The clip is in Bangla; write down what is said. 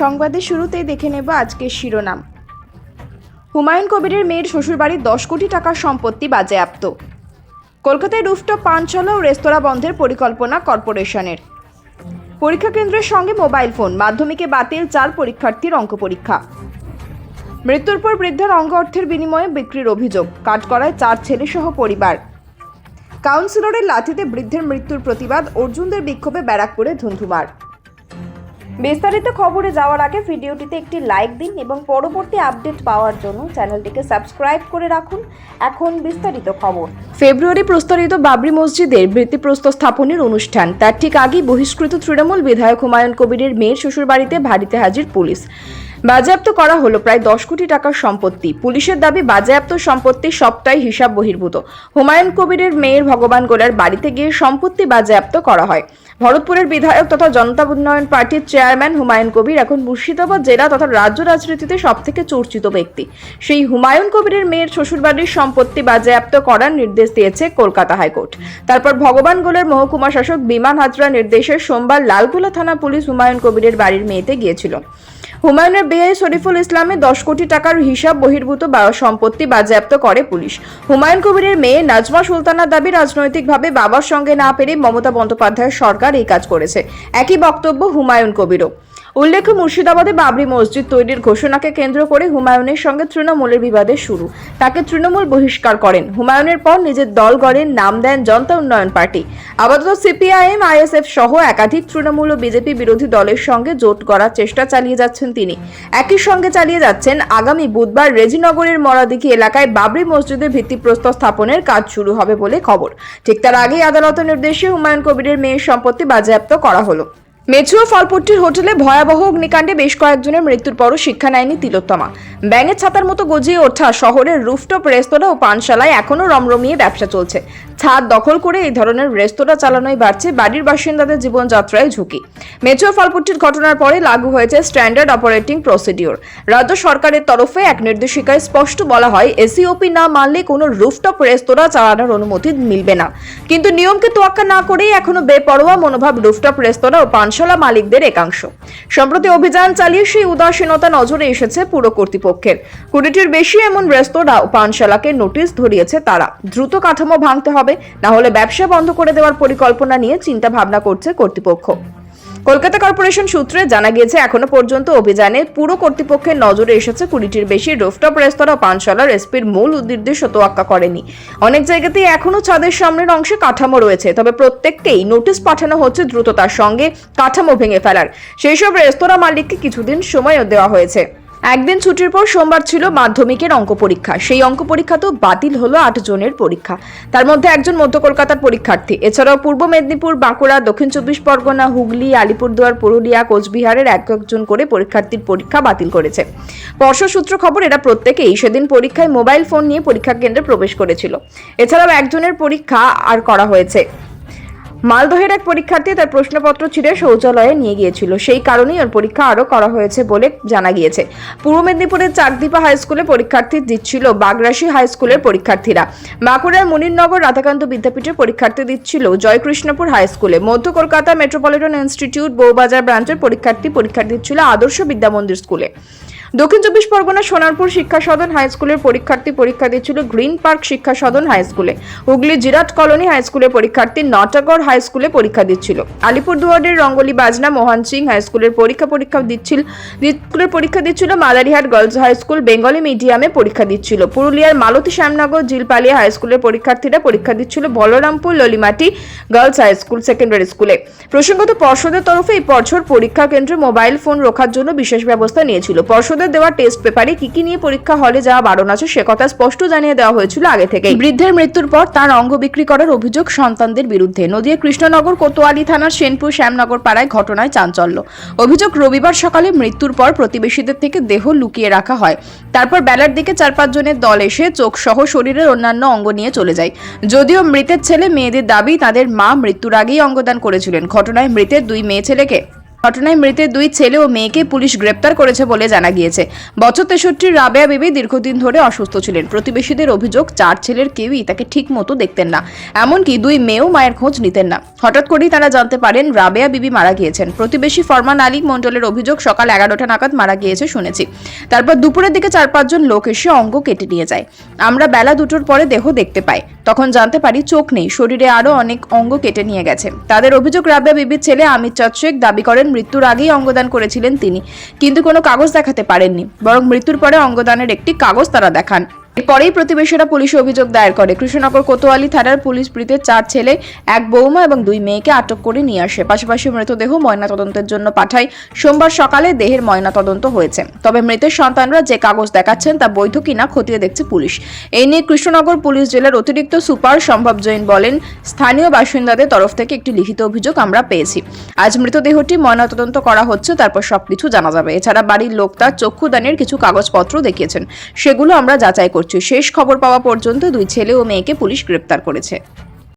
সংবাদের শুরুতেই দেখে নেব আজকের শিরোনাম। হুমায়ুন কবিরের মেয়ের শ্বশুরবাড়ির 10 কোটি টাকার সম্পত্তি বাজেয়াপ্ত। কলকাতায় রুফটপ পানশালা ও রেস্তোরাঁ বন্ধের পরিকল্পনা কর্পোরেশনের। পরীক্ষা কেন্দ্রের সঙ্গে মোবাইল ফোন, মাধ্যমিকে বাতিল 4 পরীক্ষার্থীর অঙ্ক পরীক্ষা। মৃত্যুর পর বৃদ্ধার অঙ্গ অর্থের বিনিময়ে বিক্রির অভিযোগ, কাঠগড়ায় 4 ছেলেসহ পরিবার। কাউন্সিলরের লাঠিতে বৃদ্ধের মৃত্যুর প্রতিবাদ, অর্জুনদের বিক্ষোভে ব্যারাকপুরে ধুন্ধুমার। বিস্তারিত খবরে যাওয়ার আগে ভিডিওটিতে একটি লাইক দিন এবং পরবর্তী আপডেট পাওয়ার জন্য চ্যানেলটিকে সাবস্ক্রাইব করে রাখুন। এখন বিস্তারিত খবর। ফেব্রুয়ারি প্রস্তাবিত বাবরি মসজিদের ভিত্তিপ্রস্তর স্থাপনের অনুষ্ঠান, তার ঠিক আগেই বহিষ্কৃত তৃণমূল বিধায়ক হুমায়ুন কবিরের মেয়ের শ্বশুরবাড়িতে ভারীতে হাজির পুলিশ। বাজেয়াপ্ত করা হলো প্রায় 10 কোটি টাকার সম্পত্তি। পুলিশের দাবি, বাজেয়াপ্ত সম্পত্তির সবটাই হিসাব বহির্ভূত। হুমায়ুন কবিরের মেয়ের ভগবান গোলার বাড়িতে গিয়ে সম্পত্তি বাজেয়াপ্ত করা হয়। ভরতপুরের বিধায়ক তথা জনতা উন্নয়ন পার্টির চেয়ারম্যান হুমায়ুন কবির এখন মুর্শিদাবাদ জেলা তথা রাজ্য রাজনীতিতে সবথেকে চর্চিত ব্যক্তি। সেই হুমায়ুন কবিরের মেয়ের শ্বশুরবাড়ির সম্পত্তি বাজেয়াপ্ত করার নির্দেশ দিয়েছে কলকাতা হাইকোর্ট। তারপর ভগবান গোলার মহকুমা শাসক বিমান হাজরা নির্দেশে সোমবার লালগোলা থানা পুলিশ হুমায়ুন কবিরের বাড়ির মেয়েতে গিয়েছিল। হুমায়ুনের বেআই শরীফুল ইসলামের 10 কোটি টাকার হিসাব বহির্ভূত সম্পত্তি বাজেয়াপ্ত করে পুলিশ। হুমায়ুন কবিরের মেয়ে নাজমা সুলতানার দাবি, রাজনৈতিকভাবে বাবার সঙ্গে না পেরে মমতা বন্দ্যোপাধ্যায়ের সরকার এই কাজ করেছে। একই বক্তব্য হুমায়ুন কবিরও। উল্লেখ্য, মুর্শিদাবাদে বাবরি মসজিদ তৈরির ঘোষণাকে কেন্দ্র করে হুমায়ুনের সঙ্গে তৃণমূলের বিবাদের শুরু। তাকে তৃণমূল বহিষ্কার করেন। হুমায়ুনের পর নিজের দল গড়েন, নাম দেন জনতা উন্নয়ন পার্টি। আপাতত সিপিআইএম, আইএসএফ সহ একাধিক তৃণমূল ও বিজেপি বিরোধী দলের সঙ্গে জোট করার চেষ্টা চালিয়ে যাচ্ছেন তিনি। একই সঙ্গে চালিয়ে যাচ্ছেন আগামী বুধবার রেজিনগরের মরাদিঘি এলাকায় বাবরি মসজিদের ভিত্তিপ্রস্তর স্থাপনের কাজ শুরু হবে বলে খবর। ঠিক তার আগেই আদালতের নির্দেশে হুমায়ুন কবিরের মেয়ের সম্পত্তি বাজেয়াপ্ত করা হলো। মেছুয়া ফলপট্টির হোটেলে ভয়াবহ অগ্নিকাণ্ডে বেশ কয়েকজনের মৃত্যুর পরও শিক্ষা নেয়নি তিলোত্তমা। ব্যাঙের ছাতার মতো গজিয়ে ওঠা শহরের রুফটপ রেস্তোরাঁ ও পানশালায় এখনও রমরমিয়ে ব্যবসা চলছে। ছাদ দখল করে এই ধরনের রেস্তোরাঁ চালানোই বাড়ছে বাড়ির বাসিন্দাদের জীবনযাত্রায় ঝুঁকি। মেছুয়া ফলপট্টির ঘটনার পরে লাগু হয়েছে স্ট্যান্ডার্ড অপারেটিং প্রসিডিওর। রাজ্য সরকারের তরফে এক নির্দেশিকায় স্পষ্ট বলা হয়, এসইওপি না মানলে কোনো রুফটপ রেস্তোরাঁ চালানোর অনুমতি মিলবে না। কিন্তু নিয়মকে তোয়াক্কা না করেই এখনো বেপরোয়া মনোভাব রুফটপ রেস্তোরাঁ ও পানশালা মালিকদের একাংশ। সম্প্রতি অভিযান চালিয়ে সেই উদাসীনতা নজরে এসেছে পুর কর্তৃপক্ষের। 20টির বেশি এমন রেস্তোরাঁ ও পানশালাকে নোটিশ ধরিয়েছে তারা। দ্রুত কাঠামো ভাঙতে হবে, না হলে ব্যবসা বন্ধ করে দেওয়ার পরিকল্পনা নিয়ে চিন্তা ভাবনা করছে কর্তৃপক্ষ। কলকাতা কর্পোরেশন সূত্রে জানা গিয়েছে, এখনো পর্যন্ত অভিযানে পুর কর্তৃপক্ষের নজরে এসেছে 20টির বেশি রুফটপ রেস্তোরাঁ ও পানশালার এসপির মূল নির্দেশ তোয়াক্কা করেনি। অনেক জায়গাতেই এখনো ছাদের সামনের অংশে কাঠামো রয়েছে, তবে প্রত্যেককেই নোটিশ পাঠানো হচ্ছে দ্রুততার সঙ্গে কাঠামো ভেঙে ফেলার। সেই সব রেস্তোরাঁ মালিককে কিছুদিন সময়ও দেওয়া হয়েছে। একদিন ছুটির পর সোমবার ছিল মাধ্যমিকের অঙ্ক পরীক্ষা। সেই অঙ্ক পরীক্ষা তো বাতিল হলো 8 জনের পরীক্ষা। তার মধ্যে একজন মধ্য কলকাতার পরীক্ষার্থী। এছাড়াও পূর্ব মেদিনীপুর, বাঁকুড়া, দক্ষিণ 24 পরগনা, হুগলি, আলিপুরদুয়ার, পুরুলিয়া, কোচবিহারের একজন করে পরীক্ষার্থীর পরীক্ষা বাতিল করেছে। পর্ষদ সূত্র খবর, এরা প্রত্যেকেই সেদিন পরীক্ষায় মোবাইল ফোন নিয়ে পরীক্ষা কেন্দ্রে প্রবেশ করেছিল। এছাড়াও একজনের পরীক্ষা আর করা হয়েছে। মালদহের এক পরীক্ষার্থী তার প্রশ্নপত্র ছিঁড়ে শৌচালয়ে নিয়ে গিয়েছিল, সেই কারণেই ওর পরীক্ষা আরও করা হয়েছে বলে জানা গিয়েছে। পূর্ব মেদিনীপুরের চাকদীপা হাই স্কুলে পরীক্ষার্থী দিচ্ছিল বাগরাশি হাই স্কুলের পরীক্ষার্থীরা। বাঁকুড়ার মুনিরনগর রাধাকান্ত বিদ্যাপীঠের পরীক্ষার্থী দিচ্ছিল জয়কৃষ্ণপুর হাই স্কুলে। মধ্য কলকাতা মেট্রোপলিটন ইনস্টিটিউট বউবাজার ব্রাঞ্চের পরীক্ষা দিচ্ছিল আদর্শ বিদ্যামন্দির স্কুলে। দক্ষিণ 24 পরগনা সোনারপুর শিক্ষা সদন হাই স্কুলের পরীক্ষার্থী পরীক্ষা দিচ্ছিল গ্রিন পার্ক শিক্ষা সদন হাই স্কুলে। হুগলি জিরাট কলোনি হাই স্কুলের পরীক্ষার্থী নটাগড় হাই স্কুলে পরীক্ষা দিচ্ছিল। আলিপুরদুয়ারের রঙ্গলি বাজনা মোহন সিং হাই স্কুলের পরীক্ষা দিচ্ছিল Madarihat girls high school Bengali মিডিয়ামে পরীক্ষা দিচ্ছিল। পুরুলিয়ার মালতী শ্যামনগর জিলপালিয়া হাই স্কুলের পরীক্ষার্থীরা পরীক্ষা দিচ্ছিল Balarampur Lalimati girls high school secondary স্কুলে। প্রসঙ্গত, পর্ষদের তরফে এই বছর পরীক্ষা কেন্দ্রে মোবাইল ফোন রাখার জন্য বিশেষ ব্যবস্থা নিয়েছিল। পর্ষদের দেওয়া টেস্ট পেপারে কি নিয়ে পরীক্ষা হলে যাওয়া বারণ আছে সে কথা স্পষ্ট জানিয়ে দেওয়া হয়েছিল আগে থেকেই। বৃদ্ধের মৃত্যুর পর তার অঙ্গ বিক্রি করার অভিযোগ সন্তানদের বিরুদ্ধে। নদিয়া কৃষ্ণনগর কোতোয়ালি থানার সেনপুর শ্যামনগর পাড়ায় ঘটনায় চাঞ্চল্য। অভিযোগ, রবিবার সকালে মৃত্যুর পর প্রতিবেশীদের থেকে দেহ লুকিয়ে রাখা হয়। তারপর বেলার দিকে 4-5 জনের দল এসে চোখ সহ শরীরের অন্যান্য অঙ্গ নিয়ে চলে যায়। যদিও মৃতের ছেলে মেয়েদের দাবি তাদের মা মৃত্যুর আগেই অঙ্গদান করেছিলেন। ঘটনায় মৃতের 2 মেয়ে ছেলেকে ঘটনায় মৃতের দুই ছেলে ও মেয়েকে পুলিশ গ্রেপ্তার করেছে বলে জানা গিয়েছে। বছর 63 রাবেয়া বিবি দীর্ঘদিন ধরে অসুস্থ ছিলেন। প্রতিবেশীদের অভিযোগ 4 ছেলের কেউই তাকে ঠিক মতো দেখতেন না, এমনকি দুই মেয়েও মায়ের খোঁজ নিতেন না। হঠাৎ করেই তারা জানতে পারেন রাবেয়া বিবি মারা গিয়েছেন। প্রতিবেশী ফরমান আলী মণ্ডলের অভিযোগ সকাল 11টা নাগাদ মারা গিয়েছে শুনেছি। তারপর দুপুরের দিকে 4-5 জন লোক এসে অঙ্গ কেটে নিয়ে যায়। আমরা বেলা 2টোর পরে দেহ দেখতে পাই, তখন জানতে পারি চোখ নেই, শরীরে আরো অনেক অঙ্গ কেটে নিয়ে গেছে। তাদের অভিযোগ রাবেয়া বিবির ছেলে আমির চাঁদ শেখ দাবি করেন মৃত্যুর আগেই অঙ্গদান করেছিলেন তিনি, কিন্তু কোনো কাগজ দেখাতে পারেননি, বরং মৃত্যুর পরে অঙ্গদানের একটি কাগজ তারা দেখান। এরপরেই প্রতিবেশীরা পুলিশে অভিযোগ দায়ের করে। কৃষ্ণনগর কোতোয়ালি থানার পুলিশ মৃতের 4 ছেলে, 1 বৌমা এবং 2 মেয়েকে আটক করে নিয়ে আসে। পাশাপাশি মৃতদেহ ময়নাতদন্তের জন্য পাঠায়। সোমবার সকালে দেহের ময়নাতদন্ত হয়েছে। তবে মৃতের সন্তানরা যে কাগজ দেখাচ্ছেন তা বৈধ কিনা খতিয়ে দেখছে পুলিশ। এই নিয়ে কৃষ্ণনগর পুলিশ জেলার অতিরিক্ত সুপার সম্ভব জৈন বলেন, স্থানীয় বাসিন্দাদের তরফ থেকে একটি লিখিত অভিযোগ আমরা পেয়েছি। আজ মৃতদেহটি ময়নাতদন্ত করা হচ্ছে, তারপর সবকিছু জানা যাবে। এছাড়া বাড়ির লোক তার চক্ষুদানের কিছু কাগজপত্র দেখিয়েছেন, সেগুলো আমরা যাচাই করছি। শেষ খবর পাওয়া পর্যন্ত 2 ছেলে ও মেয়েকে পুলিশ গ্রেপ্তার করেছে।